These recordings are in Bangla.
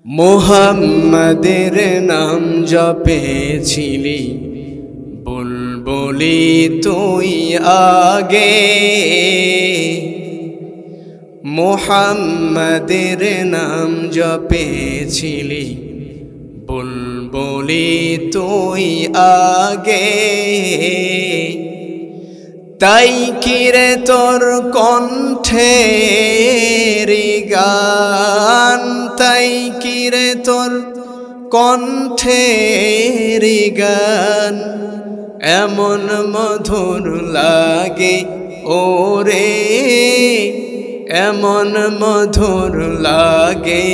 মুহাম্মাদের নাম জপেছিলি বুলবুলি তুই আগে, মুহাম্মাদের নাম জপেছিলি বুলবুলি তুই আগে। তাই কিরে তোর কণ্ঠের গান, তাই কিরে তোর কণ্ঠের গান এমন মধুর লাগে ওরে, এমন মধুর লাগে।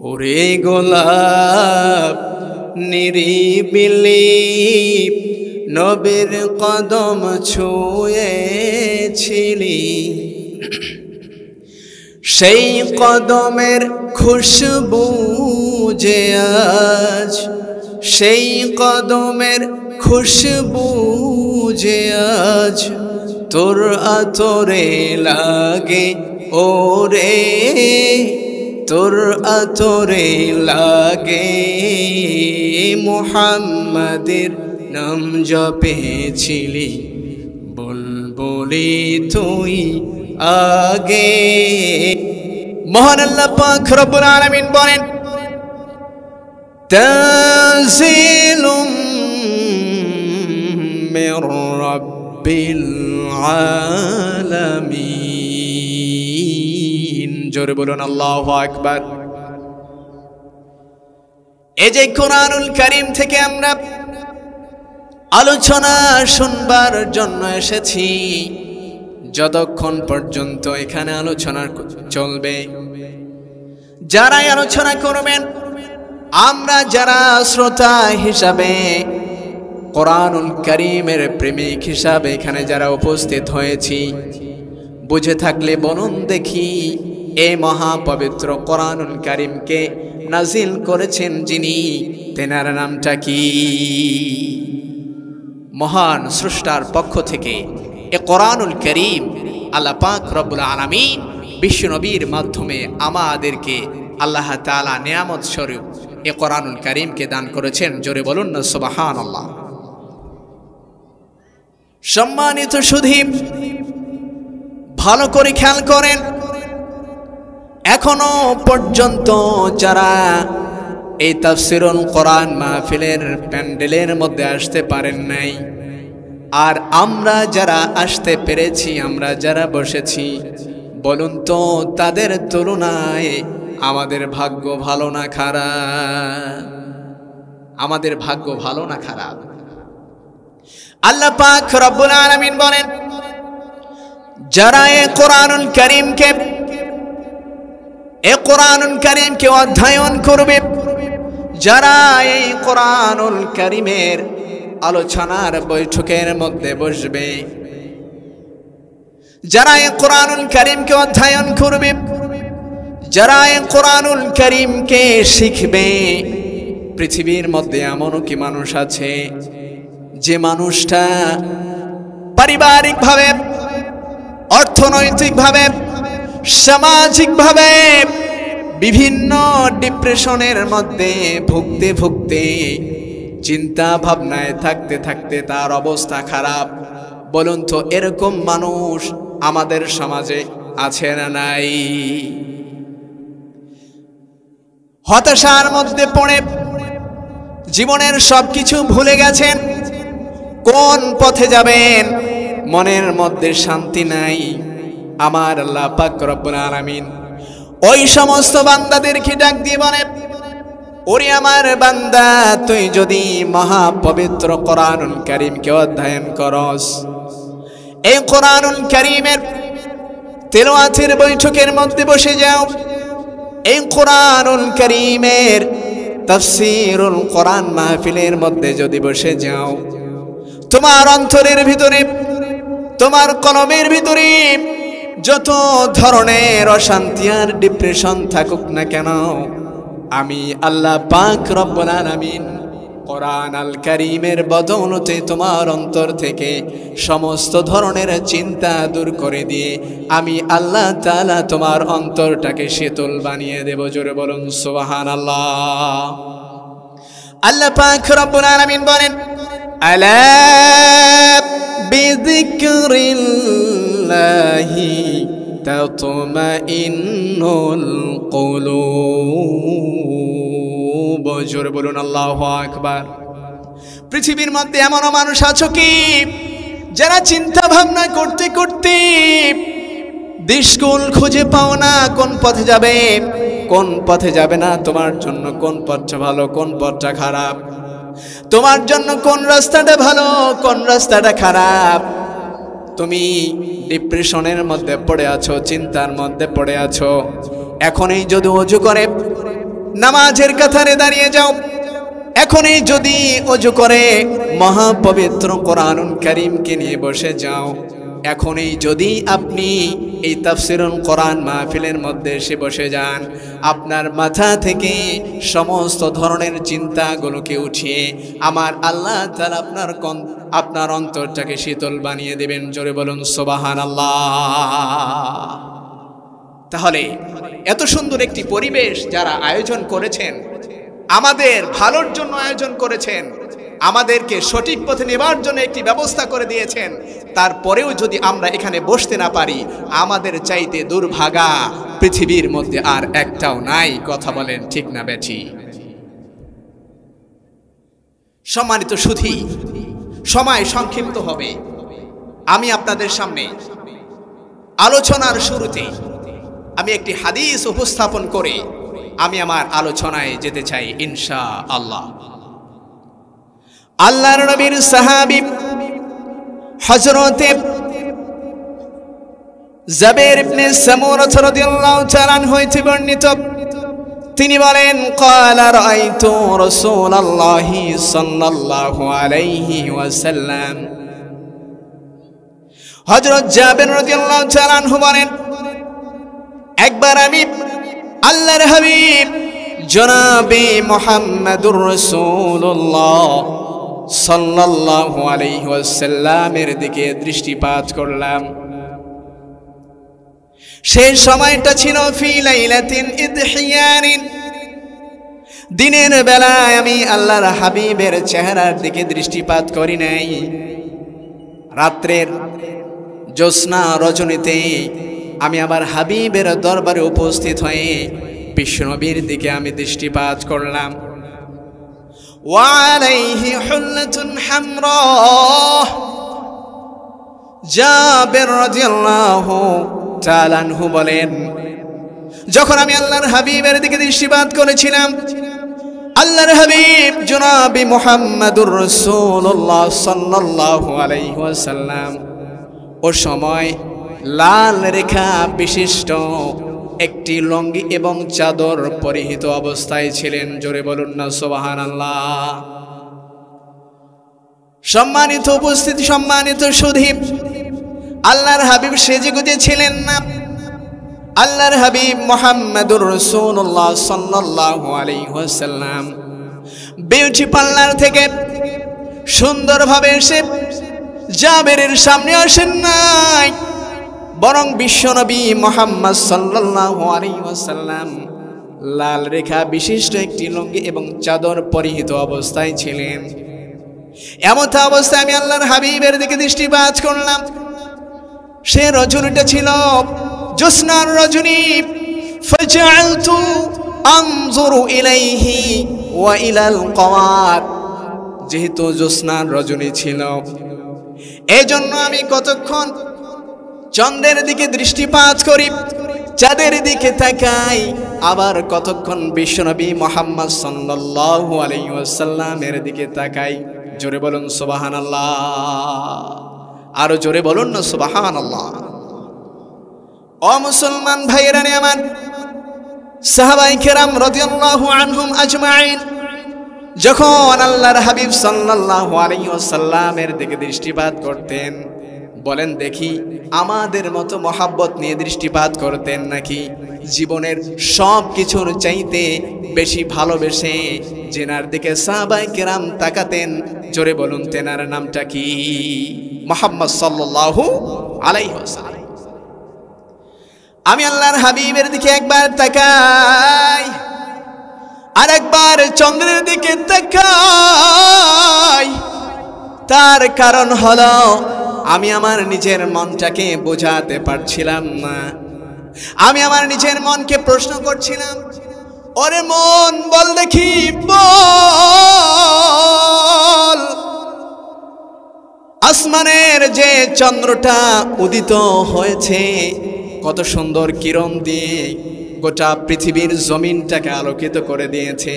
ওরে গোলাপ নিরিবিলি নবীর কদম ছুঁয়েছিলি, সেই কদমের খুশবু যে আজ, সেই কদমের খুশবু যে আজ তোর আতরে লাগে ওরে, তোর আতরে লাগে। মুহাম্মাদের নাম জপেছিলি বুলবুলি তুই আগে। মহান আল্লাহ পাক রব্বুল আলামিন বলেন, তানজিলুম মির রাব্বিল আলামিন। জোরে বলুন আল্লাহু আকবার। এই যে কোরআনুল কারীম থেকে আমরা আলোচনা শুনবার জন্য এসেছি, যতক্ষণ পর্যন্ত এখানে আলোচনা চলবে, যারাই আলোচনা করবেন, আমরা যারা শ্রোতা হিসাবে কোরআনুল কারীমের প্রেমিক হিসাবে এখানে যারা উপস্থিত হয়েছি, বুঝে থাকলে বলুন দেখি এই মহাপবিত্র কোরআনুল কারীমকে নাজিল করেছেন যিনি, তেনার নামটা কি? মহান স্রষ্টার পক্ষ থেকে এ কোরআনুল কারীম আল্লাহ পাক রব্বুল আলামিন বিশ্ব নবীর মাধ্যমে আমাদেরকে আল্লাহ তাআলা নিয়ামত স্বরূপ এ কোরআনুল কারীমকে দান করেছেন। জোরে বলুন না সুবহানাল্লাহ। সম্মানিত সুধী, ভালো করে খেয়াল করেন, এখনো পর্যন্ত যারা এই তাফসীরুল কোরআন মাহফিলের প্যান্ডেলের মধ্যে আসতে পারেন নাই, আর আমরা যারা আসতে পেরেছি, আমরা যারা বসেছি, বলুন তো তাদের তুলনায় আমাদের ভাগ্য ভালো না খারাপ? আমাদের ভাগ্য ভালো না খারাপ? আল্লাহ পাক রব্বুল আলামিন বলেন, যারা এই কোরআনুল কারীমকে অধ্যয়ন করবে, যারা এই কোরআনুল কারীমের আলোচনার বৈঠকের মধ্যে বসবে, যারা এই কোরআনুল কারীমকে অধ্যয়ন করবে, যারা এই কোরআনুল কারীমকে শিখবে, পৃথিবীর মধ্যে এমনও কি মানুষ আছে যে মানুষটা পারিবারিকভাবে, অর্থনৈতিকভাবে, সামাজিকভাবে বিভিন্ন ডিপ্রেশনের মধ্যে ভুগতে ভুগতে, চিন্তা ভাবনায় থাকতে থাকতে তার অবস্থা খারাপ? বলুন তো এরকম মানুষ আমাদের সমাজে আছে না নাই? হতাশার মধ্যে পড়ে জীবনের সবকিছু ভুলে গেছেন, কোন পথে যাবেন মনের মধ্যে শান্তি নাই। আমার আল্লাহ পাক রব্বুল আলামিন ওই সমস্ত বান্দাদেরকে ডাক দিয়ে বলে, ওরে আমার বান্দা, তুই যদি মহাপবিত্র কোরআনুল কারীমকে অধ্যয়ন করস, এই কোরআনুল কারীমের তেলাওয়াতের বৈঠকের মধ্যে বসে যাও, এই কোরআনুল কারীমের তাফসীরুল কোরআন মাহফিলের মধ্যে যদি বসে যাও, তোমার অন্তরের ভিতরে, তোমার কলমের ভিতরে যত ধরনের অশান্তি আর ডিপ্রেশন থাকুক না কেন, আমি আল্লাহ পাক রব্বুল আলামিন কোরআন আল কারীমের বদৌলতে তোমার অন্তর থেকে সমস্ত ধরনের চিন্তা দূর করে দিয়ে আমি আল্লাহ তাআলা তোমার অন্তরটাকে শীতল বানিয়ে দেব। জোরে বলুন সুবহানাল্লাহ। আল্লাহ পাক রব্বুল আলামিন বলেন, আলা বিযিকরিল্লাহি তাতমাইন্নুল কুলুব। জোরে বলুন আল্লাহু আকবার। পৃথিবীর মধ্যে এমন মানুষ আছো কি যারা চিন্তা ভাবনা করতে করতে দিশকুল খুঁজে পাও না, কোন পথে যাবে কোন পথে যাবে না, তোমার জন্য কোন পথটা ভালো কোন পথটা খারাপ, তোমার জন্য কোন রাস্তাটা ভালো কোন রাস্তাটা খারাপ। তুমি ডিপ্রেশনের মধ্যে পড়ে আছো, চিন্তার মধ্যে পড়ে আছো। এখনই যদি ওযু করে নামাজের কাতারে দাঁড়িয়ে যাও, এখনই যদি ওযু করে মহাপবিত্র কোরআনুল কারীমকে নিয়ে বসে যাও, এখনই যদি আপনি এই তাফসীরুল কোরআন মাহফিলের মধ্যে এসে বসে যান, আপনার মাথা থেকে সমস্ত ধরনের চিন্তাগুলোকে উঠিয়ে আমার আল্লাহ তাআলা আপনার অন্তরটাকে শীতল বানিয়ে দেবেন। জোরে বলুন সুবহানাল্লাহ। তাহলে এত সুন্দর একটি পরিবেশ যারা আয়োজন করেছেন, আমাদের ভালোর জন্য আয়োজন করেছেন, আমাদেরকে সঠিক পথে নেবার জন্য একটি ব্যবস্থা করে দিয়েছেন, তারপরেও যদি আমরা এখানে বসতে না পারি, আমাদের চাইতে দুর্ভাগা পৃথিবীর মধ্যে আর একটাও নাই। কথা বলেন ঠিক না বেঠি? সম্মানিত সুধী, সময় সংক্ষিপ্ত হবে। আমি আপনাদের সামনে আলোচনার শুরুতে আমি একটি হাদিস উপস্থাপন করে আমি আমার আলোচনায় যেতে চাই ইনশাআল্লাহ। আল্লাহর নবীর সাহাবী হযরত জাবের ইবনে সামুরা রাদিয়াল্লাহু তাআলা আনহু হইতে বর্ণিত, তিনি বলেন, ক্বালা রাআইতু রাসূলুল্লাহি সাল্লাল্লাহু আলাইহি ওয়াসাল্লাম। হযরত জাবের রাদিয়াল্লাহু তাআলা আনহু বলেন, একবার আমি আল্লাহর হাবিব জনাবে মুহাম্মদুর রাসূলুল্লাহ সাল্লাল্লাহু আলাইহি ওয়াসাল্লামের দিকে দৃষ্টিপাত করলাম। সেই সময়টা ছিল ফি লাইলাতিন ইদহিয়ারিন, দিনের বেলায় আমি আল্লাহর হাবিবের চেহারার দিকে দৃষ্টিপাত করি নাই। রাত্রের জ্যোৎস্না রজনীতে আমি আমার হাবিবের দরবারে উপস্থিত হয়ে বিশ্বনবীর দিকে আমি দৃষ্টিপাত করলাম। ওয়া আলাইহি হুল্লাতুন হামরা। জাবের রাদিয়াল্লাহু তাআলা আনহু বলেন, যখন আমি আল্লাহর হাবিবের দিকে দৃষ্টিপাত করেছিলাম, আল্লাহর হাবিব জনাবে মুহাম্মদুর রাসূলুল্লাহ সাল্লাল্লাহু আলাইহি ওয়াসাল্লাম ও সময় লাল রেখা বিশিষ্ট একটি লুঙ্গি এবং চাদর পরিহিত অবস্থায় ছিলেন। জোরে বলুন না সুবহানাল্লাহ। সম্মানিত উপস্থিতি, সম্মানিত সুধী, আল্লাহর হাবিব সেজে গুজে ছিলেন না। আল্লাহর হাবিব মুহাম্মদুর রাসূলুল্লাহ সাল্লাল্লাহু আলাইহি ওয়াসাল্লাম বিউটি পার্লার থেকে সুন্দরভাবে এসে জাবেরের সামনে আসেন নাই, বরং বিশ্বনবী মুহাম্মদ সাল্লাল্লাহু আলাইহি ওয়াসাল্লাম লাল রেখা বিশিষ্ট একটি লুঙ্গি এবং চাদর পরিহিত অবস্থায় ছিলেন। এমত অবস্থায় আমি আল্লাহর হাবিবের দিকে দৃষ্টিপাত করলাম। সে রজনীটা ছিল জ্যোৎস্নার রজনী। ফাজআলতু আনজুরু ইলাইহি ওয়া ইলাল কওয়ার। যেহেতু জ্যোৎস্নার রজনী ছিল, এজন্য আমি কতক্ষণ চন্দ্রের দিকে দৃষ্টিপাত করি, চাঁদের দিকে তাকাই, আবার কতক্ষণ বিশ্বনবী মুহাম্মদ সাল্লাল্লাহু আলাইহি ওয়াসাল্লামের দিকে তাকাই। জোরে বলুন সুবহানাল্লাহ। আরো জোরে বলুন না সুবহানাল্লাহ। ও মুসলমান ভাইরা আমার, সাহাবায়ে কেরাম রাদিয়াল্লাহু আনহুম আজমাইন যখন আল্লাহর হাবিব সাল্লাল্লাহু আলাইহি ওয়াসাল্লামের দিকে দৃষ্টিপাত করতেন, বলেন দেখি, আমাদের মতো মহাব্বত নিয়ে দৃষ্টিপাত করতেন নাকি? জীবনের সব কিছুর চাইতে বেশি ভালোবেসে যেনার দিকে সাহাবায়ে কেরাম তাকাতেন, জোরে বলুন তেনার নামটা কি? মুহাম্মদ সাল্লাল্লাহু আলাইহি ওয়াসাল্লাম। আমি আল্লাহর হাবিবের দিকে একবার তাকাই, আর একবার চন্দ্রের দিকে তাকাই। তার কারণ হলো আমি আমার নিজের মনটাকে বোঝাতে পারছিলাম না। আমি আমার নিজের মনকে প্রশ্ন করছিলাম, ওরে মন বল দেখি, বল আসমানের যে চন্দ্রটা উদিত হয়েছে কত সুন্দর কিরণ দিয়ে গোটা পৃথিবীর জমিনটাকে আলোকিত করে দিয়েছে,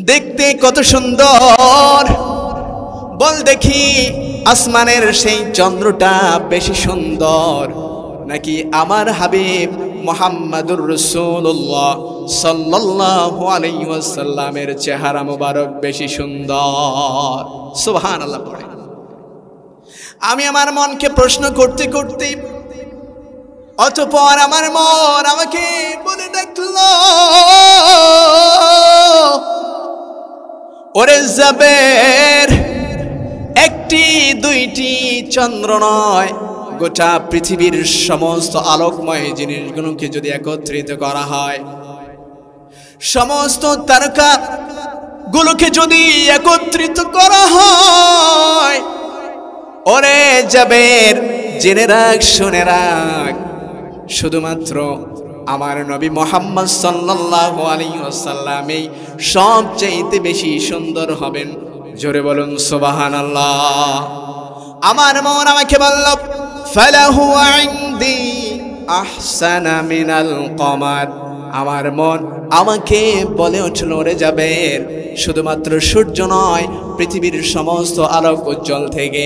দেখতে কত সুন্দর। বল দেখি আসমানের সেই চন্দ্রটা বেশি সুন্দর নাকি আমার হাবিব মুহাম্মাদুর রাসূলুল্লাহ সাল্লাল্লাহু আলাইহি ওয়াসাল্লামের চেহারা মোবারক বেশি সুন্দর? সুবহানাল্লাহ পড়ে আমি আমার মনকে প্রশ্ন করতে করতে অতঃপর আমার মন আমাকে বলে ডাকলো, ওরে জাবের, একটি দুইটি চন্দ্র নয়, গোটা পৃথিবীর সমস্ত আলোকময় জিনিসগুলোকে যদি একত্রিত করা হয়, সমস্ত তারকা গুলোকে যদি একত্রিত করা হয়, ওরে জাবের জেনে রাখ, শুনে রাখ, শুধুমাত্র আমার নবী মুহাম্মদ সাল্লাল্লাহু আলাইহি ওয়াসাল্লামই সবচেয়ে বেশি সুন্দর হবেন। জোরে বলুন সুবহানাল্লাহ। আমার মন আমাকে বলল, ফালাহু ইনদি আহসানা মিনাল কমার। আমার মন আমাকে বলে উঠল, রে জাবের, শুধুমাত্র সূর্য নয়, পৃথিবীর সমস্ত আলোক উজ্জ্বল থেকে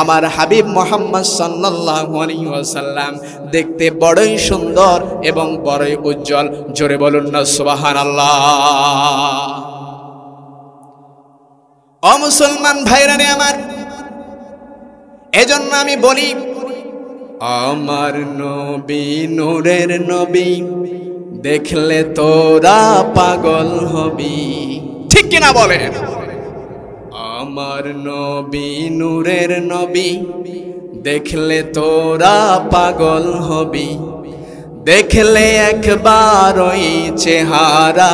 আমার হাবিব মুহাম্মদ সাল্লাল্লাহু আলাইহি ওয়াসাল্লাম দেখতে বড়ই সুন্দর এবং বড়ই উজ্জ্বল। জোরে বলুন না সুবহানাল্লাহ। ও মুসলমান ভাইরানে আমার, এজন্য আমি বলি, আমার নবী নূরের নবী, দেখলে তোরা পাগল হবি। ঠিক কিনা বলেন? আমার নবী নূরের নবী, দেখলে তোরা পাগল হবি। দেখলে একবার ওই চেহারা,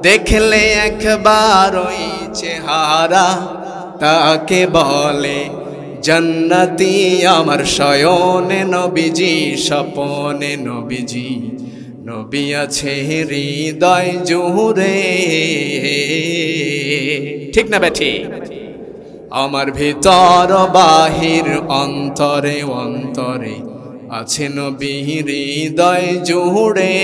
দেখলে একবার ওই চেহারা, তাকে বলে জান্নাতি আমার শয়নে নবীজি, স্বপনে নবীজি, নবী আছে হৃদয় জুড়ে। ঠিক না বেঠি? আমার ভিতর বাহির অন্তরে অন্তরে আছে নবী হৃদয় জুড়ে।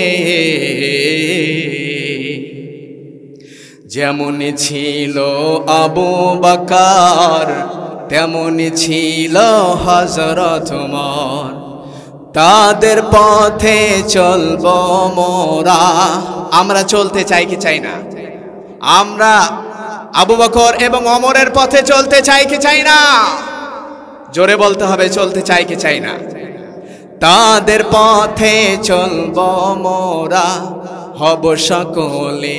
যেমনই ছিল আবু বকর, তেমনই ছিল হযরত ওমর, তাদের পথে চলবো মোরা। আমরা চলতে চাই কি চাই না? আমরা আবু বকর এবং ওমরের পথে চলতে চাই কি চাই না? জোরে বলতে হবে, চলতে চাই কি চাই না? তাদের পথে চলবো মোরা, হব সকলে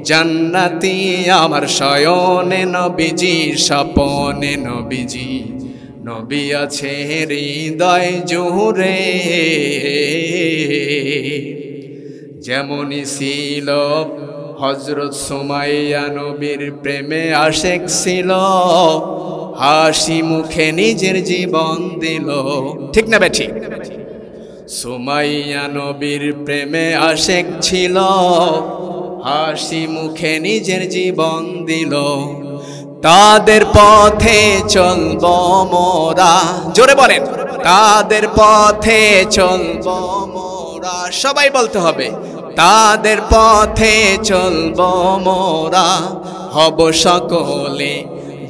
জান্নাতি আমার শয়নে নবীজি, স্বপনে নবীজি, নবী আছে হৃদয় জুড়ে। যেমনই ছিল হযরত সুমাইয়া, নবীর প্রেমে আশেক ছিল, হাসি মুখে নিজের জীবন দিল। ঠিক না বেঠি? সুমাইয়া নবীর প্রেমে আশেক ছিল, হাসি মুখে নিজের জীবন দিল। তাদের পথে চলবো মোরা। জোরে বলেন, তাদের পথে চলবো মোরা। সবাই বলতে হবে, তাদের পথে চলবো মোরা, হব সকলে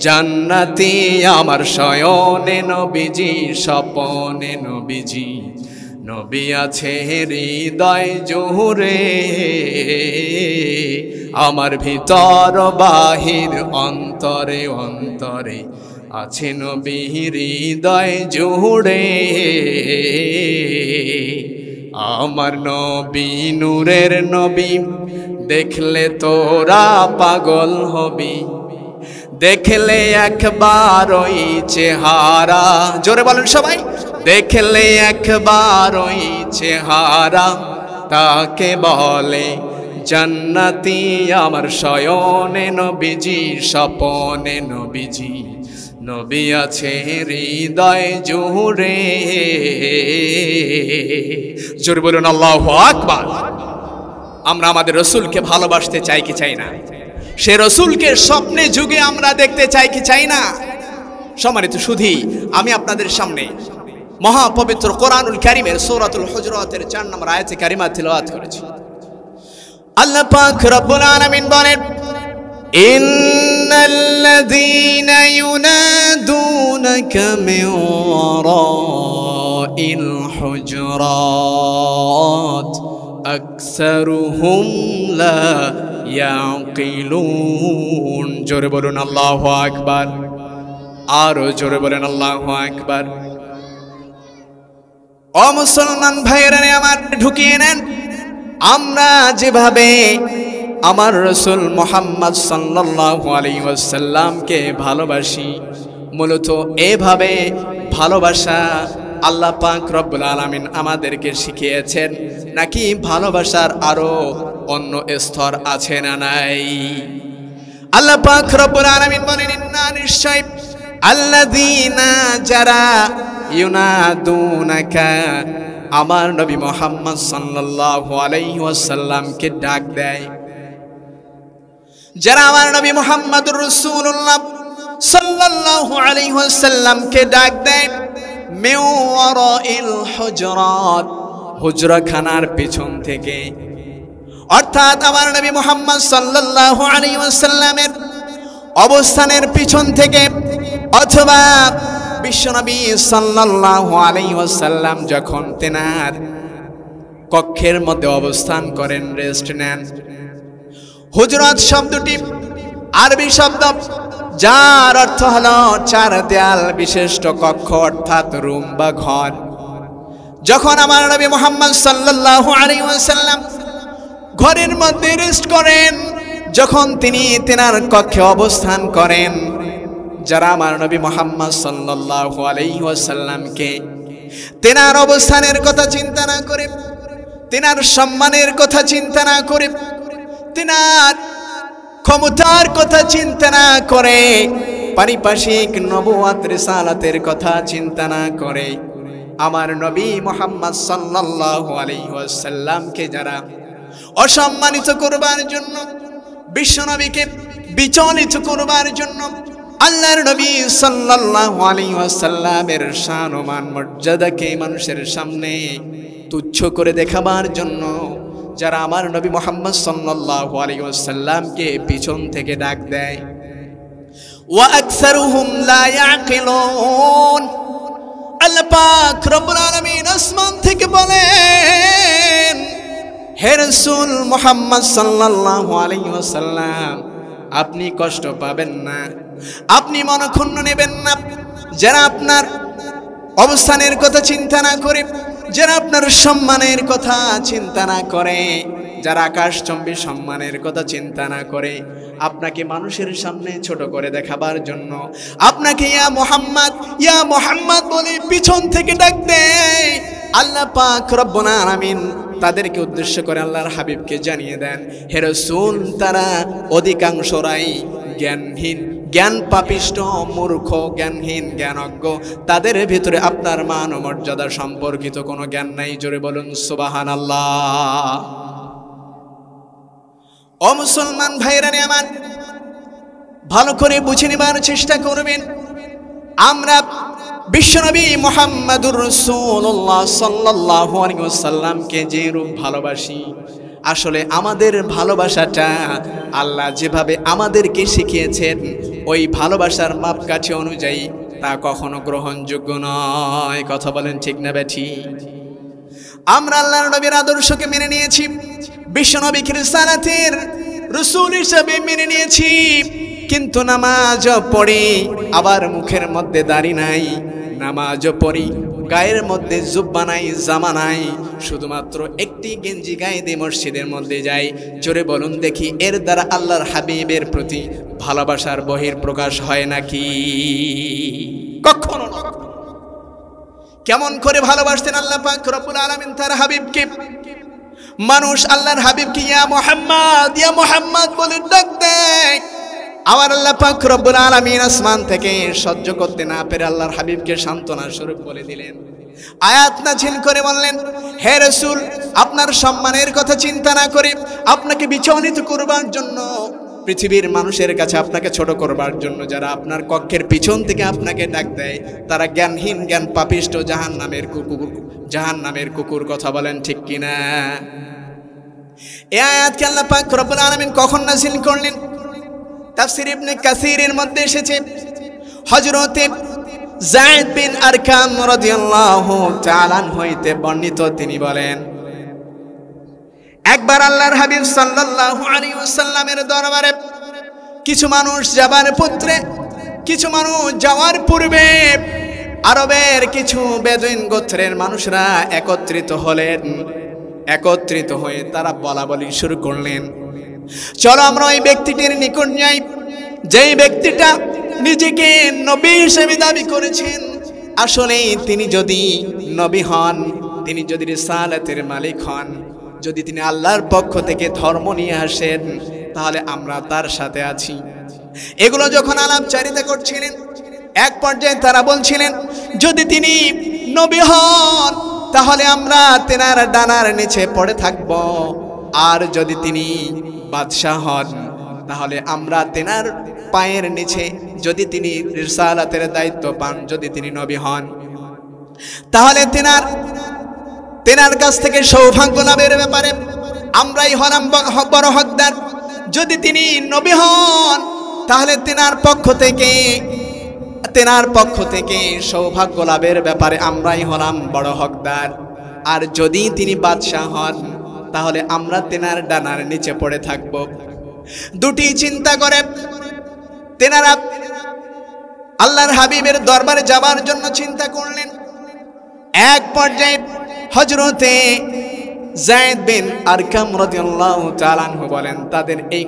জান্নাতি আমার শয়নে নবীজি, স্বপনে নবীজি, নবী আছে হৃদয় জুড়ে। আমার ভিতর বাহির অন্তরে অন্তরে আছে নবীর হৃদয় জুড়ে। আমার নবী নূরের নবী, দেখলে তোরা পাগল হবি, দেখলে একবার ওই চেহারা, জোরে বলেন সবাই, দেখলে একবার ওই চেহারা, তাকে বলে জান্নাতি। আমার শয়নে নবীজি, স্বপনে নবীজি, নবী আছে হৃদয় জুড়ে। জোরে বলুন আল্লাহু আকবার। আমরা আমাদের রসুলকে ভালোবাসতে চাই কি চাই না? সে রসুলকে স্বপ্নে যুগে আমরা দেখতে চাই কি চাই না? সম্মানিত সুধী, আমি আপনাদের সামনে মহাপবিত্র কোরআনুল কারীমের সূরাতুল হুজুরাতের 4 নম্বর আয়াতে কারিমা তিলাওয়াত করেছি। আল্লাহ পাক রব্বুল আলামিন বলেন, ইন্নাল্লাযীনা ইউনাদুনাকা মিন ওয়ারাইল হুজুরাত আকসারুহুম লা ইয়াকিলুন। জোরে বলুন আল্লাহু আকবার। আরো জোরে বলেন আল্লাহু আকবার। ও মুসলমান ভাইয়েরা আমার, ঢুকিয়ে নেন। আমরা যেভাবে আমার রাসূল মুহাম্মদ সাল্লাল্লাহু আলাইহি ওয়াসাল্লামকে ভালোবাসি, মূলত এভাবে ভালোবাসা আল্লাহ পাক রব্বুল আলামিন আমাদেরকে শিখিয়েছেন, নাকি ভালোবাসার আরো অন্য স্তর আছে না নাই? আল্লাহ পাক রব্বুল আলামিন বলেন, ইন্না নিশ্চয় আল্লাযীনা যারা ইউনাদুনাকা আমার নবী মুহাম্মদ সাল্লাল্লাহু আলাইহি ওয়াসাল্লামকে ডাক দেয়, যারা আমার নবী মুহাম্মদুর রাসূলুল্লাহ সাল্লাল্লাহু আলাইহি ওয়াসাল্লামকে ডাক দেয় মিন ওয়ারাইল হুজরাত, হুজরাখানার পিছন থেকে, অর্থাৎ আমার নবী মুহাম্মদ সাল্লাল্লাহু আলাইহি ওয়াসাল্লামের অবস্থানের পিছন থেকে, অথবা বিশ্বনবী সাল্লাল্লাহু আলাইহি ওয়াসাল্লাম যখন তেনার কক্ষের মধ্যে অবস্থান করেন, রেস্ট নেন। হুজরাত শব্দটি আরবি শব্দ, যার অর্থ হলো 4 দেয়াল বিশিষ্ট কক্ষ, অর্থাৎ রুম বা ঘর। যখন আমার নবী মুহাম্মদ সাল্লাল্লাহু আলাইহি ওয়াসাল্লাম ঘরের মধ্যে রেস্ট করেন, যখন তিনি তেনার কক্ষে অবস্থান করেন, যারা আমার নবী মুহাম্মদ সাল্লাল্লাহু আলাইহি ওয়াসাল্লামকে তেনার অবস্থানের কথা চিন্তা না করে, তেনার সম্মানের কথা চিন্তা না করে, তেনার ক্ষমতার কথা চিন্তা না করে, পারিপার্শ্বিক নবুয়ত রিসালাতের কথা চিন্তা না করে, আমার নবী মুহাম্মদ সাল্লাল্লাহু আলাইহি ওয়াসাল্লামকে যারা অসম্মানিত করবার জন্য, বিশ্বনবীকে বিচলিত করবার জন্য, আল্লাহর নবী সাল্লাল্লাহু আলাইহি ওয়াসাল্লামের শান ও মান মর্যাদাকে মানুষের সামনে তুচ্ছ করে দেখাবার জন্য যারা আমার নবী মুহাম্মদ সাল্লাল্লাহু আলাইহি ওয়াসাল্লামকে পিছন থেকে ডাক দেয়, ওয়া আকসারুহুম লা ইয়াকিলুন। আল্লাহ পাক রব্বুল আলামিন আসমান থেকে বলেন, হে রাসূল মুহাম্মদ সাল্লাল্লাহু আলাইহি ওয়াসাল্লাম, আপনি কষ্ট পাবেন না, আপনি মনক্ষুণ্ণ নেবেন না, যারা আপনার অবস্থানের কথা চিন্তা না করে, যারা আপনার সম্মানের কথা চিন্তা না করে, যারা আকাশচম্বী সম্মানের কথা চিন্তা না করে, আপনাকে মানুষের সামনে ছোট করে দেখাবার জন্য আপনাকে ইয়া মুহাম্মদ বলে পিছন থেকে ডাক দেয়, আল্লাহ পাক রব্বুল আলামিন তাদেরকে উদ্দেশ্য করে আল্লাহর হাবিবকে জানিয়ে দেন, হে রাসূল, তারা অধিকাংশরাই জ্ঞানহীন, জ্ঞান পাপিষ্ট, মূর্খ, জ্ঞানহীন, জ্ঞানজ্ঞ, তাদের ভিতরে আপনার মান ও মর্যাদা সম্পর্কিত কোনো জ্ঞান নাই। জোরে বলুন সুবহানাল্লাহ। ও মুসলমান ভাইরা আমার, ভালো করে বুঝে নেবার চেষ্টা করবেন। আমরা বিশ্বনবী মুহাম্মদুর রাসূলুল্লাহ সাল্লাল্লাহু আলাইহি ওয়াসাল্লামকে যে রূপ ভালোবাসি, আসলে আমাদের ভালোবাসাটা আল্লাহ যেভাবে আমাদেরকে শিখিয়েছেন, ওই ভালোবাসার মাপকাঠি অনুযায়ী তা কখনো গ্রহণযোগ্য নয়। কথা বলেন ঠিক না বেঠিক? আমরা আল্লাহর নবীর আদর্শকে মেনে নিয়েছি, বিশ্বনবীকে রিসালাতের রাসূল হিসেবে মেনে নিয়েছি, কিন্তু নামাজও পড়ি, আবার মুখের মধ্যে দাড়ি নাই, নামাজও পড়ি, গায়ের মধ্যে জুব্বা নাই, জামা নাই, শুধুমাত্র একটি গেঞ্জি গায়ে দিয়ে মসজিদের মধ্যে যাই। জোরে বলুন দেখি, এর দ্বারা আল্লাহর হাবিবের প্রতি ভালোবাসার বহির প্রকাশ হয় নাকি? কখনো না। কেমন করে ভালোবাসতেন আল্লাহ পাক রব্বুল আলামিন তার হাবিবকে? মানুষ আল্লাহর হাবিবকে ইয়া মুহাম্মদ বলে ডাক দেয়। আবার আল্লাহ পাক রব্বুল আলামিন আসমান থেকে সহ্য করতে না পেরে আল্লাহর হাবিবকে সান্ত্বনা স্বরূপ বলে দিলেন, আয়াত নাযিল করে বললেন, হে রাসূল, আপনার সম্মানের কথা চিন্তা না করে, আপনাকে বিচলিত করবার জন্য, পৃথিবীর মানুষের কাছে আপনাকে ছোট করবার জন্য যারা আপনার কক্ষের পিছন থেকে আপনাকে ডাক দেয়, তারা জ্ঞানহীন, জ্ঞান পাপিষ্ঠ, জাহান্নামের কুকুর। কথা বলেন ঠিক কিনা? এই আয়াতকে আল্লাহ পাক রব্বুল আলামিন কখন নাযিল করলেন? তাফসীর ইবনে কাসীরের মধ্যে এসেছে, হযরতে যায়েদ বিন আরকাম রাদিয়াল্লাহু তাআলা হইতে বর্ণিত, তিনি বলেন, একবার আল্লাহর হাবিব সাল্লাল্লাহু আলাইহি ওয়াসাল্লামের দরবারে কিছু মানুষ যাবার পূর্বে, কিছু মানুষ যাওয়ার পূর্বে আরবের কিছু বেদুইন গোত্রের মানুষরা একত্রিত হলেন। একত্রিত হয়ে তারা বলা বলি শুরু করলেন, চলো আমরা ওই ব্যক্তিটির নিকট যাই, যেই ব্যক্তিটা নিজেকে নবী হিসেবে দাবি করেছেন। আসলে তিনি যদি নবী হন, তিনি যদি রিসালাতের মালিক হন, যদি তিনি আল্লাহর পক্ষ থেকে ধর্ম নিয়ে আসেন, তাহলে আমরা তার সাথে আছি। এগুলো যখন আলাপচারিতা করছিলেন, এক পর্যায়ে তারা বলছিলেন, যদি তিনি নবী হন তাহলে আমরা তেনার ডানার নিচে পড়ে থাকব, আর যদি তিনি বাদশাহ হন তাহলে আমরা তেনার পায়ের নিচে, যদি তিনি রিসালাতের দায়িত্ব পান, যদি তিনি নবী হন তাহলে তেনার কাছ থেকে সৌভাগ্য লাভের ব্যাপারে আমরাই হলাম বড় হকদার। যদি তিনি নবী হন তাহলে তেনার পক্ষ থেকে সৌভাগ্য লাভের ব্যাপারে আমরাই হলাম বড় হকদার। আর যদি তিনি বাদশাহ হন তাহলে আমরা তেনার ডানার নিচে পড়ে থাকব। দুটি চিন্তা করে তেনারা আল্লাহর হাবিবের দরবারে যাবার জন্য চিন্তা করলেন। এক পর্যায়ে হযরতে যায়েদ বিন আরকাম রাদিয়াল্লাহু তাআলা আনহু বলেন, তাদের এই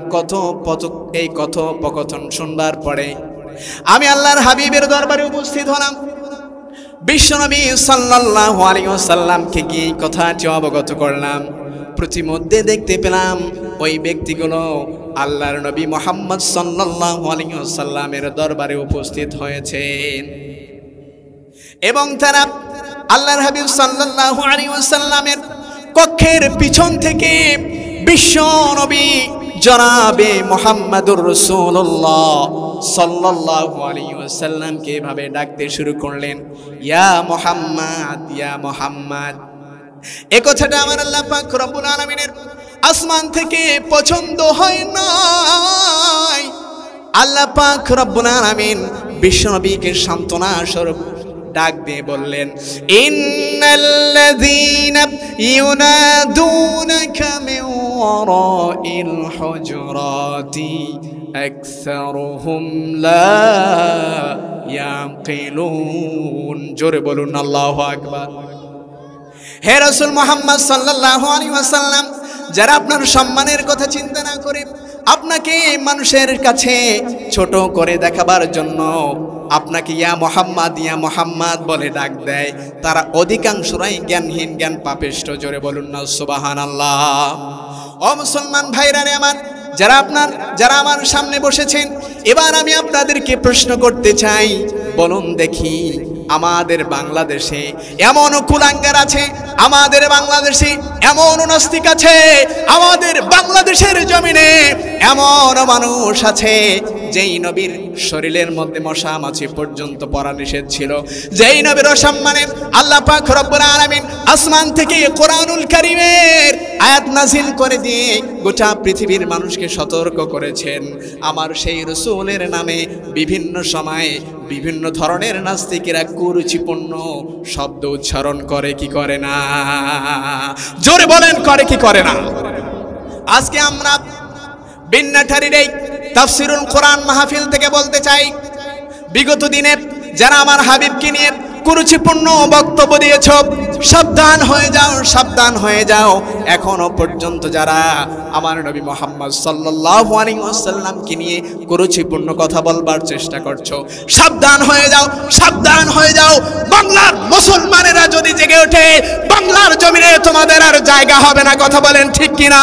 কথোপকথন শুনবার পরে আমি আল্লাহর হাবিবের দরবারে উপস্থিত হলাম। বিশ্বনবী সাল্লাল্লাহু আলাইহি ওয়াসাল্লামকে গিয়ে কথাটি অবগত করলাম। প্রতিমধ্যে দেখতে পেলাম ওই ব্যক্তিগুলো আল্লাহর নবী মুহাম্মদ সাল্লাল্লাহু আলাইহি ওয়াসাল্লামের দরবারে উপস্থিত হয়েছেন এবং তারা আল্লাহর হাবিব সাল্লাল্লাহু আলাইহি ওয়াসাল্লামের কক্ষের পিছন থেকে বিশ্ব নবী জনাবে মুহাম্মদুর রাসূলুল্লাহ সাল্লাল্লাহু আলাইহি ওয়াসাল্লামকে এভাবে ডাকতে শুরু করলেন, ইয়া মুহাম্মদ, ইয়া মুহাম্মদ। এই কথাটা আমার আল্লাহ পাক রব্বুল আলামিনের আসমান থেকে পছন্দ হয় নাই। আল্লাহ পাক রব্বুল আলামিন বিশ্বনবীকে সান্ত্বনা স্বরূপ ডাক দিয়ে বললেন, ইন্নাল্লাযীনা ইউনাদুনাকা মিন ওয়ারাইল হুজুরাতি আকসারুহুম লা ইয়াকিলুন। জোরে বলুন আল্লাহু আকবার। হে রাসূল মুহাম্মদ সাল্লাল্লাহু আলাইহি ওয়াসাল্লাম, যারা আপনার সম্মানের কথা চিন্তা না করে আপনাকে মানুষের কাছে ছোট করে দেখাবার জন্য আপনাকে ইয়া মুহাম্মদ বলে ডাক দেয়, তারা অধিকাংশরাই জ্ঞানহীন, জ্ঞান পাপিষ্ঠ। জোরে বলুন না সুবহানাল্লাহ। ও মুসলমান ভাইরা রে আমার, যারা আমার সামনে বসেছেন, এবার আমি আপনাদেরকে প্রশ্ন করতে চাই, বলুন দেখি, আমাদের বাংলাদেশে এমন কুলাঙ্গার আছে, আমাদের বাংলাদেশে এমন নাস্তিক আছে, আমাদের বাংলাদেশের জমিনে এমন মানুষ আছে যেই নবীর শরীরের মধ্যে মশা মাছি পর্যন্ত পড়া নিষেধ ছিল, যেই নবীর অসম্মানে আল্লাহ পাক রব্বুল আলামিন আসমান থেকে কোরআনুল কারীমের আয়াত নাযিল করে দিয়ে গোটা পৃথিবীর মানুষকে সতর্ক করেছেন। আমার সেই রাসূলের নামে বিভিন্ন সময়ে বিভিন্ন ধরনের নাস্তিকেরা কুরুচিপূর্ণ শব্দ উচ্চারণ করে কি করে না? জোরে বলেন, করে কি করে না? আজকে আমরা বিন্নাঠারির এই তাফসিরুল কোরআন মাহফিল থেকে বলতে চাই, বিগত দিনে যারা আমার হাবিবকে নিয়ে কুরুচিপূর্ণ বক্তব্য দিয়েছ, সাবধান হয়ে যাও, সাবধান হয়ে যাও। এখনো পর্যন্ত যারা আমার নবী মুহাম্মদ সাল্লাল্লাহু আলাইহি ওয়াসাল্লামকে নিয়ে কুরুচিপূর্ণ কথা বলবার চেষ্টা করছো, সাবধান হয়ে যাও, সাবধান হয়ে যাও। বাংলার মুসলমানেরা যদি জেগে ওঠে, বাংলার জমিনে তোমাদের আর জায়গা হবে না। কথা বলেন ঠিক কিনা?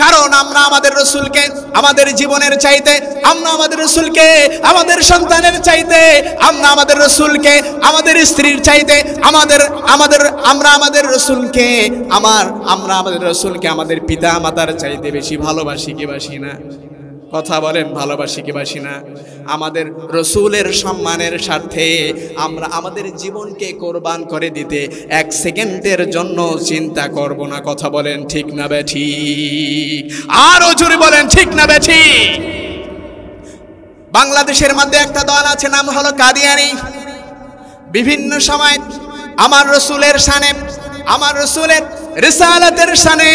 কারণ আমরা আমাদের রাসূলকে আমাদের জীবনের চাইতে, আমরা আমাদের রাসূলকে আমাদের সন্তানের চাইতে, আমরা আমাদের রাসূলকে আমাদের স্ত্রীর চাইতে, আমরা আমাদের রাসূলকে আমাদের পিতা মাতার চাইতে বেশি ভালোবাসি কি বাসি না? কথা বলেন, ভালোবাসি কি বাসি না? আমাদের রাসূলের সম্মানের স্বার্থে আমরা আমাদের জীবনকে কোরবান করে দিতে এক সেকেন্ডের জন্য চিন্তা করব না। কথা বলেন ঠিক না বেঠিক? আরো জোরে বলেন ঠিক না বেঠিক? বাংলাদেশের মধ্যে একটা দল আছে, নাম হলো কাদিয়ানী। বিভিন্ন সময় আমার রাসূলের শানে, আমার রাসূলের রিসালাতের শানে,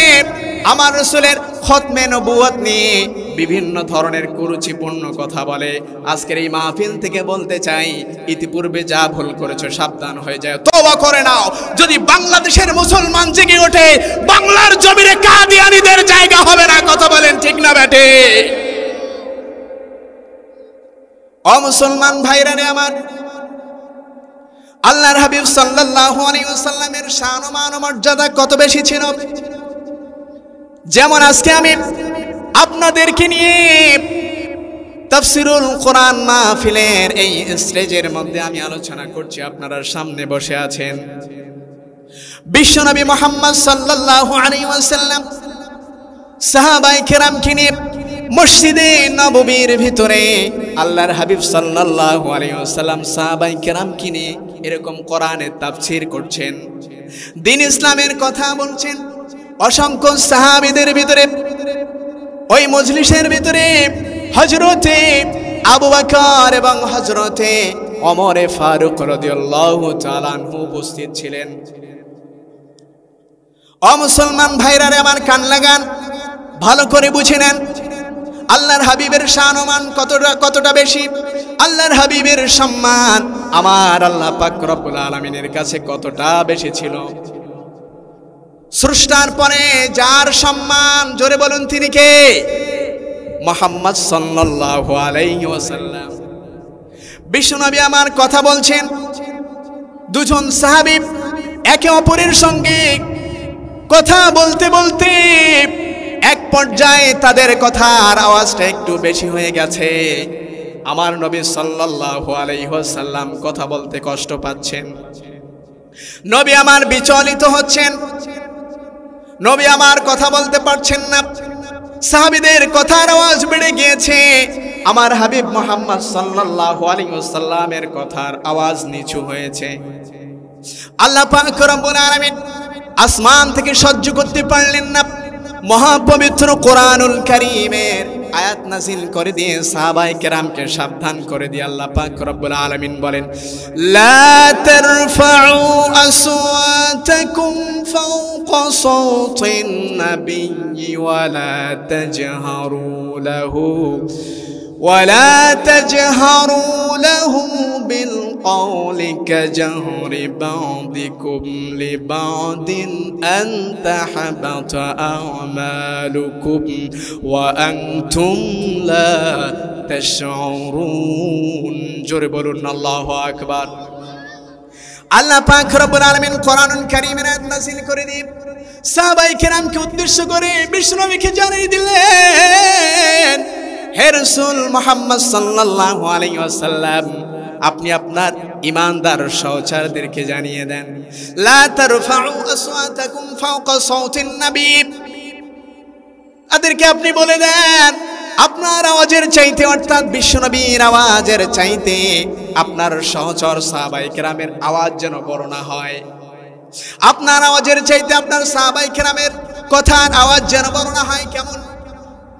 আমার রাসূলের খতমে নবুয়ত নিয়ে বিভিন্ন ধরনের কুরুচিপূর্ণ কথা বলে। আজকের এই মাহফিল থেকে বলতে চাই, ইতিপূর্বে যা ভুল করেছো সাবধান হয়ে যায়, তওবা করে নাও। যদি বাংলাদেশের মুসলমান জেগে ওঠে, বাংলার জমিনে কাদিয়ানীদের জায়গা হবে না। কথা বলেন ঠিক না বেটে? ও মুসলমান ভাইরা রে আমার, আল্লাহর হাবিব সাল্লাল্লাহু আলাইহি ওয়াসাল্লামের শান ও মান ও মর্যাদা কত বেশি ছিল। যেমন আজকে আমি আপনাদেরকে নিয়ে তাফসিরুল কোরআন মাহফিলের এই স্টেজের মধ্যে আমি আলোচনা করছি, আপনারা সামনে বসে আছেন। বিশ্বনবী মুহাম্মদ সাল্লাল্লাহু আলাইহি ওয়াসাল্লাম সাহাবায়ে কেরামকে নিয়ে মসজিদে নববীর ভিতরে আল্লাহর হাবিব সাল্লাল্লাহু আলাইহি ওয়াসাল্লাম সাহাবায়ে কেরামকে নিয়ে এরকম কোরআনের তাফসীর করছেন, দ্বীন ইসলামের কথা বলছেন। অসংখ্য সাহাবীদের ভিতরে ওই মজলিসের ভিতরে হযরতে আবু বকর এবং হযরতে ওমর ফারুক রাদিয়াল্লাহু তাআলা আনহু উপস্থিত ছিলেন। ও মুসলমান ভাইরা রে আমার, কান লাগান, ভালো করে বুঝে নেন আল্লাহর হাবিবের শান ও মান কতটা বেশি, আল্লাহর হাবিবের সম্মান আমার আল্লাহ পাক রব্বুল আলামিনের কাছে কতটা বেশি ছিল। স্রষ্টার পরে যার সম্মান, জোরে বলুন তিনি কে? মুহাম্মদ সাল্লাল্লাহু আলাইহি ওয়াসাল্লাম। বিশ্বনবী আমার কথা বলছেন, দুজন সাহাবী একে অপরের সঙ্গে কথা বলতে বলতে এক পর্যায়ে তাদের কথার আওয়াজটা একটু বেশি হয়ে গেছে। আমার নবী সাল্লাল্লাহু আলাইহি ওয়াসাল্লাম কথা বলতে কষ্ট পাচ্ছেন, নবী আমার বিচলিত হচ্ছেন, নবী আমার কথা বলতে পারছেন না। সাহাবীদের কথার আওয়াজ বেড়ে গিয়েছে, আমার হাবিব মুহাম্মদ সাল্লাল্লাহু আলাইহি ওয়াসাল্লামের কথার আওয়াজ নিচু হয়েছে। আল্লাহ পাক রব্বুল আলামিন আসমান থেকে সহ্য করতে পারলেন না, মহাপবিত্র কোরআনুল কারীমের আয়াত নাযিল করে দিয়ে সাহাবায়ে কেরামকে সাবধান করে দিয়ে আল্লাহ পাক রব্বুল আলামিন বলেন, লা তারফাউ আসওয়াতাকুম ফাওকা সাওতিন নাবিয়্যি ওয়ালা তাজহারু লাহু بالقول كجهر بعضكم لبعض أن تحبط أعمالكم وأنتم لا تشعرون। জোরে বলুন আল্লাহু আকবার। আল্লাহ পাক রব্বুল আলামিন কোরআনুল কারীমের আয়াত নাযিল করে দিয়ে সাহাবায়ে কেরামকে উদ্দেশ্য করে বিশ্বনবীকে জানিয়ে দিলেন, হে রাসূল মুহাম্মদ সাল্লাল্লাহু আলাইহি ওয়াসাল্লাম, আপনি আপনার ঈমানদার সহচরদেরকে জানিয়ে দেন, লা তারফাউ আসওয়াতাকুম ফাওকা সাওতিন নবী, তাদেরকে আপনি বলে দেন আপনার আওয়াজের চাইতে, অর্থাৎ বিশ্বনবীর আওয়াজের চাইতে আপনার সহচর সাহাবায়ে কেরামের আওয়াজ যেন বড় না হয়। আপনার আওয়াজের চাইতে আপনার সাহাবায়ে কেরামের কথার আওয়াজ যেন বড় না হয়। কেমন?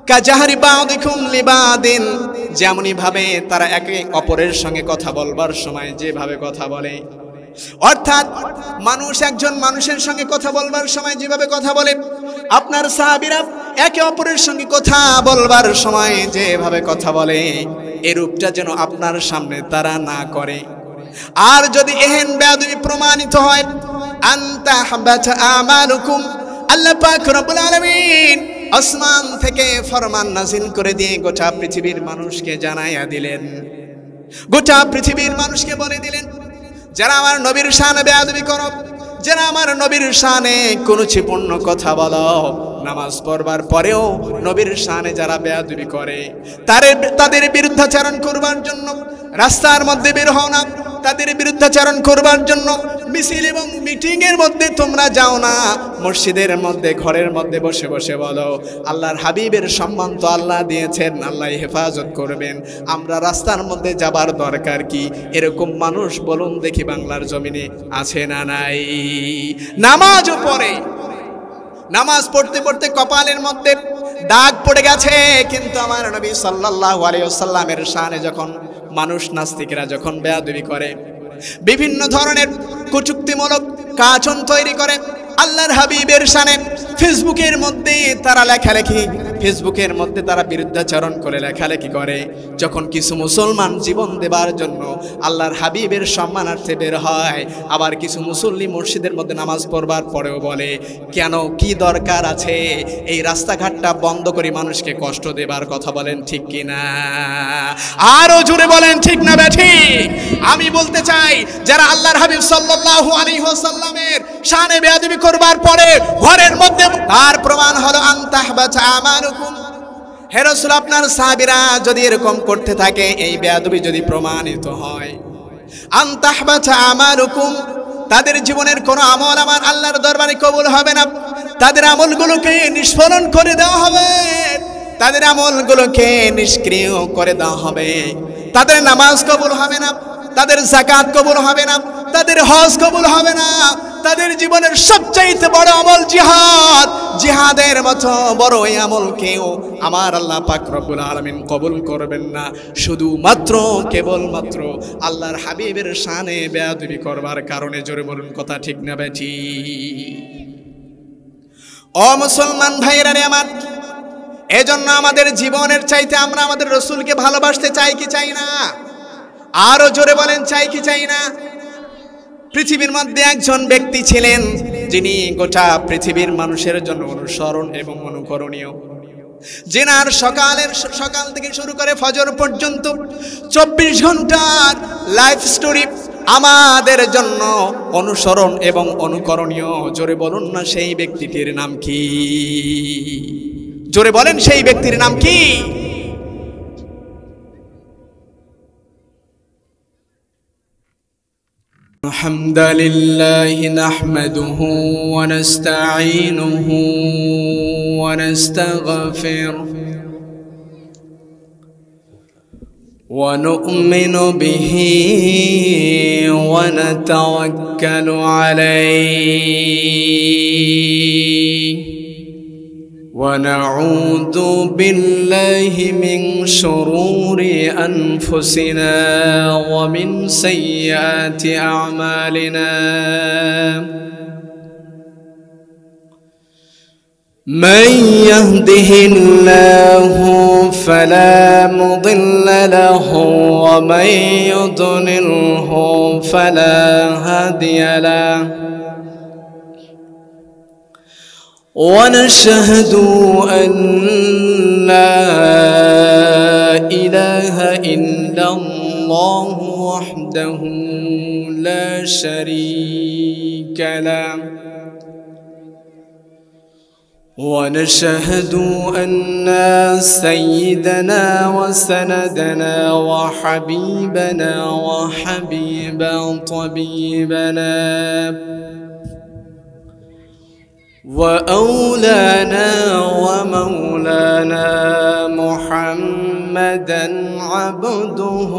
কাজাহারি বাদিকুম লিবাদিন, যেমনি ভাবে তারা একে অপরের সঙ্গে কথা বলবার সময় যেভাবে কথা বলে, অর্থাৎ মানুষ একজন মানুষের সঙ্গে কথা বলবার সময় যেভাবে কথা বলে, আপনার সাহাবীরা একে অপরের সঙ্গে কথা বলবার সময় যেভাবে কথা বলে এরূপটা যেন আপনার সামনে তারা না করে। আর যদি এহেন বেয়াদবি প্রমাণিত হয়, আনতা হাবাতা আমালুকুম, আল্লাহ পাক রব্বুল আলামিন আসমান থেকে ফরমান নাযিল করে দিয়ে গোটা পৃথিবীর মানুষকে জানাইয়া দিলেন, গোটা পৃথিবীর মানুষকে বলে দিলেন, যারা আমার নবীর শানে বেয়াদবি করো, যারা আমার নবীর শানে কুরুচিপূর্ণ কথা বলো, নামাজ পড়বার পরেও নবীর শানে যারা বেয়াদবি করে তাদের বিরুদ্ধাচরণ করবার জন্য রাস্তার মধ্যে বের হও না, তাদের বিরুদ্ধাচরণ করবার জন্য মিছিল এবং মিটিং এর মধ্যে তোমরা যাও না, মসজিদের মধ্যে ঘরের মধ্যে বসে বসে বলো আল্লাহর হাবিবের সম্মান তো আল্লাহ দিয়েছেন, আল্লাহ হেফাজত করবেন, আমরা রাস্তার মধ্যে যাবার দরকার কি? এরকম মানুষ বলুন দেখি বাংলার জমিনে আছে না নাই? নামাজও পড়ে, নামাজ পড়তে পড়তে কপালের মধ্যে দাগ পড়ে গেছে, কিন্তু আমার নবী সাল্লাল্লাহু আলাইহি ওয়াসাল্লামের শানে যখন মানুষ নাস্তিকরা যখন বেয়াদবি করে, বিভিন্ন ধরনের কটূক্তিমূলক কাচন তৈরি করে আল্লাহর হাবিবের শানে, ফেসবুকের মধ্যে তারা লেখালেখি, ফেসবুকের মধ্যে তারা বিরুদ্ধাচরণ করে লেখালেখি করে, যখন কিছু মুসলমান জীবন দেবার জন্য আল্লাহর হাবিবের সম্মানার্থে বের হয়, আবার কিছু মুসল্লি মসজিদের মধ্যে নামাজ পড়বার পরেও বলে কেন, কি দরকার আছে এই রাস্তাঘাটটা বন্ধ করে মানুষকে কষ্ট দেবার কথা? বলেন ঠিক কিনা? আরো জোরে বলেন ঠিক না বেঠিক? আমি বলতে চাই, যারা আল্লাহর হাবিব সাল্লাল্লাহু আলাইহি ওয়াসাল্লামের শানে বেয়াদবি করবার পরে ঘরের মধ্যে, তার প্রমাণ হলো আনতাহবাতা আমালুকুম। হে রাসূল, আপনার সাহাবীরা যদি এরকম করতে থাকে, এই বেয়াদবি যদি প্রমাণিত হয়, আনতাহবাতা আমালুকুম, তাদের জীবনের কোনো আমল আমার আল্লাহর দরবারে কবুল হবে না, তাদের আমলগুলোকে নিষ্ফলন করে দেওয়া হবে, তাদের আমলগুলোকে নিষ্ক্রিয় করে দেওয়া হবে, তাদের নামাজ কবুল হবে না, তাদের যাকাত কবুল হবে না, তাদের হজ কবুল হবে না, তাদের জীবনের সবচাইতে বড় আমল জিহাদ, জিহাদের মতো বড় এই আমলকেও আমার আল্লাহ পাক রব্বুল আলামিন কবুল করবেন না, শুধুমাত্র কেবলমাত্র আল্লাহর হাবিবের শানে বেয়াদবি করবার কারণে। জোরে বলুন কথা ঠিক না বেঠি? ও মুসলমান ভাইরা রে আমার, এজন্য আমাদের জীবনের চাইতে আমরা আমাদের রাসূলকে ভালোবাসতে চাই কি চাই না? আরো জোরে বলেন, চাই কি চাই না? পৃথিবীর মধ্যে একজন ব্যক্তি ছিলেন যিনি গোটা পৃথিবীর মানুষের জন্য অনুসরণ এবং অনুকরণীয়, যিনার সকাল থেকে শুরু করে ফজর পর্যন্ত 24 ঘন্টার লাইফ স্টোরি আমাদের জন্য অনুসরণ এবং অনুকরণীয়। জোরে বলুন না সেই ব্যক্তিটির নাম কি? জোরে বলেন সেই ব্যক্তির নাম কি? الحمد لله نحمده ونستعينه ونستغفره ونؤمن به ونتوكل عليه ونعوذ بالله من شرور أنفسنا ومن سيئات أعمالنا من يهده الله فلا مضل له ومن يضلله فلا هادي له ونشهد أن لا إله إلا الله وحده لا شريك له ونشهد أن سيدنا وسندنا وحبيبنا وحبيب طبيبنا وأولانا ومولانا محمدا عبده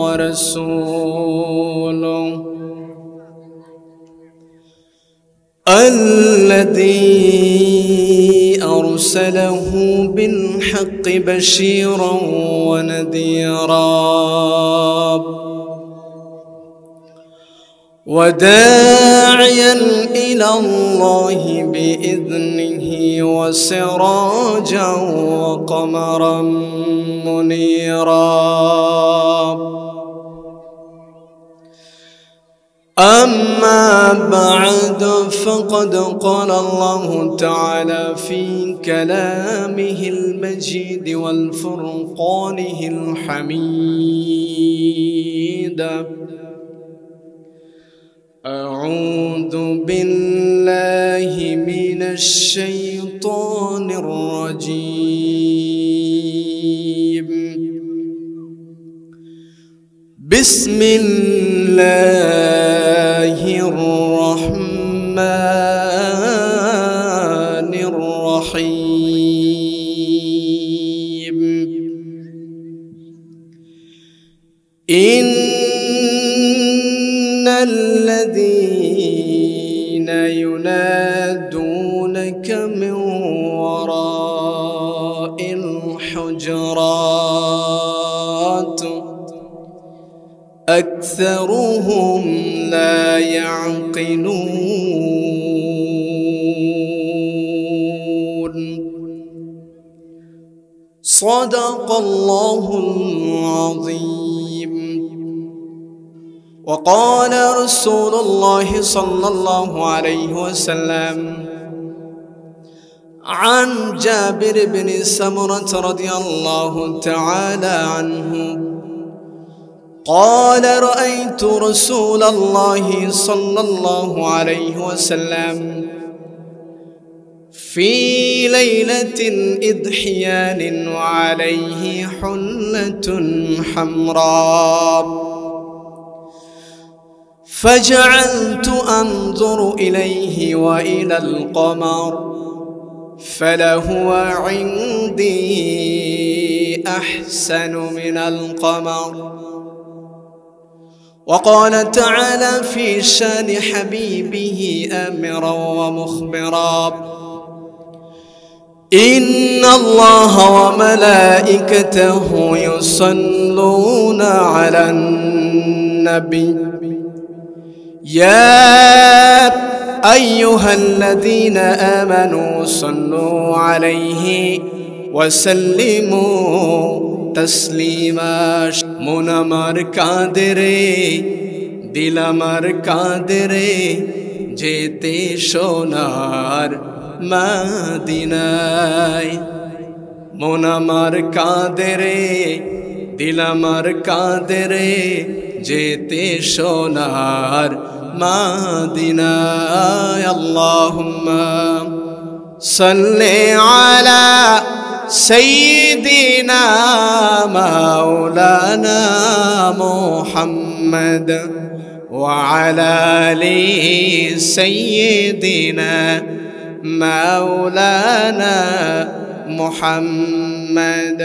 ورسوله الذي أرسله بالحق بشيرا ونذيرا وداعيا إلى الله بإذنه وسراجا وقمرا منيرا. أما بعد فقد قال الله تعالى في كلامه المجيد والفرقانه الحميد: أعوذ بالله من الشيطان الرجيم. بسم الله الرحمن الرحيم. إن الذين ينادونك من وراء الحجرات أكثرهم لا يعقلون. صدق الله العظيم. وقال رسول الله صلى الله عليه وسلم عن جابر بن سمرة رضي الله تعالى عنه قال: رأيت رسول الله صلى الله عليه وسلم في ليلة إضحيان وعليه حلة حمراء، فجعلت أنظر إليه وإلى القمر فلهو عندي أحسن من القمر. وقال تعالى في شان حبيبه آمرا ومخبرا: إن الله وملائكته يصلون على النبي يا أيها الذين آمنوا صلوا عليه وسلموا تسليما. মন আমার কাঁদে রে, দিল আমার কাঁদে রে, যেতে সোনার মদিনায়। মন আমার কাঁদে রে, দিল আমার কাঁদে রে, যেতে সোনার মদিনায়। আল্লাহুম্মা সাল্লি আলা سيدنا مولانا محمد وعلى آل سيدنا مولانا محمد.